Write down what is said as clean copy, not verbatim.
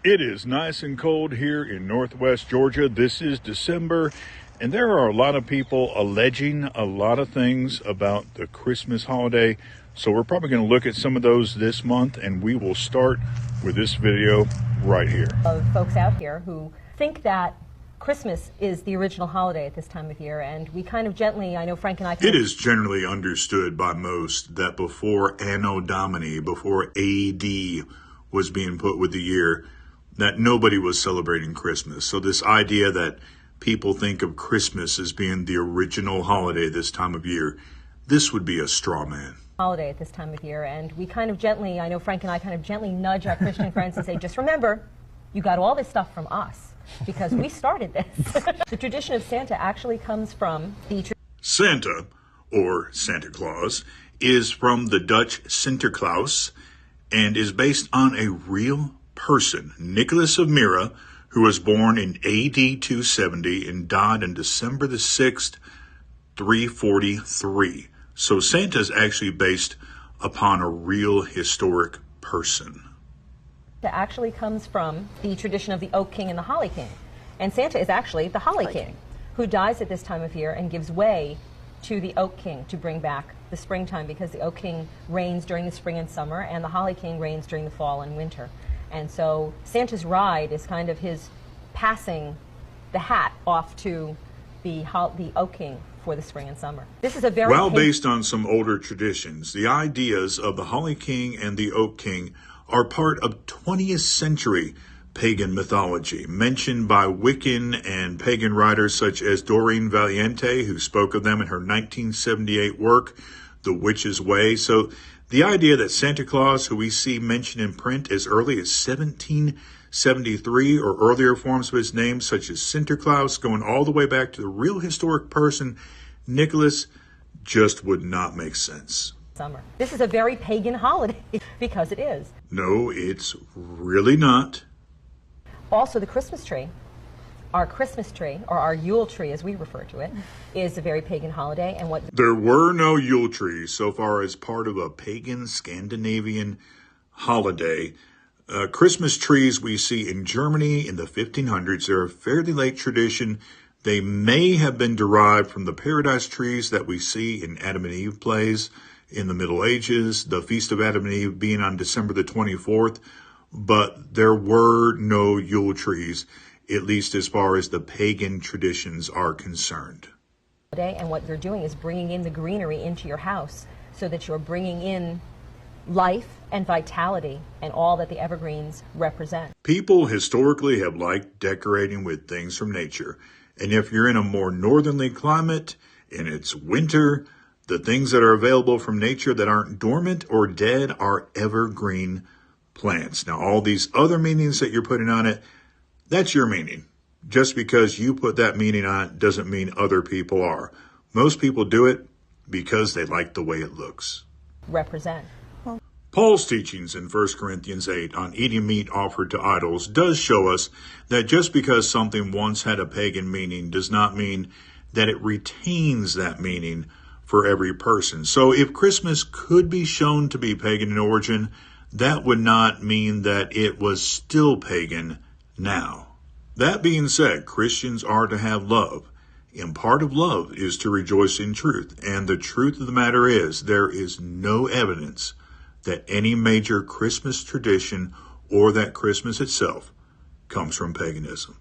It is nice and cold here in northwest Georgia. This is December, and there are a lot of people alleging a lot of things about the Christmas holiday. So we're probably going to look at some of those this month, and we will start with this video right here. Of folks out here who think that Christmas is the original holiday at this time of year, and we kind of gently, I know Frank and I... It is generally understood by most that before Anno Domini, before AD was being put with the year, that nobody was celebrating Christmas. So this idea that people think of Christmas as being the original holiday this time of year, this would be a straw man. Holiday at this time of year, and we kind of gently, I know Frank and I kind of gently nudge our Christian friends and say, just remember, you got all this stuff from us, because we started this. The tradition of Santa actually comes from the... Santa, or Santa Claus, is from the Dutch Sinterklaas and is based on a real person, Nicholas of Myra, who was born in AD 270 and died on December the 6th, 343. So Santa is actually based upon a real historic person. It actually comes from the tradition of the Oak King and the Holly King. And Santa is actually the Holly King, who dies at this time of year and gives way to the Oak King to bring back the springtime, because the Oak King reigns during the spring and summer, and the Holly King reigns during the fall and winter. And so Santa's ride is kind of his passing the hat off to the Oak King for the spring and summer. This is a very... Well, based on some older traditions, the ideas of the Holly King and the Oak King are part of 20th century pagan mythology, mentioned by Wiccan and pagan writers such as Doreen Valiente, who spoke of them in her 1978 work, The Witch's Way. So the idea that Santa Claus, who we see mentioned in print as early as 1773 or earlier forms of his name, such as Sinterklaas, going all the way back to the real historic person, Nicholas, just would not make sense. Summer. This is a very pagan holiday, because it is. No, it's really not. Also, the Christmas tree, our Christmas tree, or our Yule tree as we refer to it, is a very pagan holiday. And what... There were no Yule trees so far as part of a pagan Scandinavian holiday. Christmas trees we see in Germany in the 1500s. They're a fairly late tradition. They may have been derived from the paradise trees that we see in Adam and Eve plays in the Middle Ages, the Feast of Adam and Eve being on December the 24th. But there were no Yule trees, at least as far as the pagan traditions are concerned. And what you're doing is bringing in the greenery into your house, so that you're bringing in life and vitality and all that the evergreens represent. People historically have liked decorating with things from nature. And if you're in a more northerly climate and it's winter, the things that are available from nature that aren't dormant or dead are evergreen plants. Now, all these other meanings that you're putting on it, that's your meaning. Just because you put that meaning on it doesn't mean other people are. Most people do it because they like the way it looks. Represent. Paul's teachings in 1 Corinthians 8 on eating meat offered to idols does show us that just because something once had a pagan meaning does not mean that it retains that meaning for every person. So if Christmas could be shown to be pagan in origin, that would not mean that it was still pagan now. That being said, Christians are to have love, and part of love is to rejoice in truth. And the truth of the matter is, there is no evidence that any major Christmas tradition or that Christmas itself comes from paganism.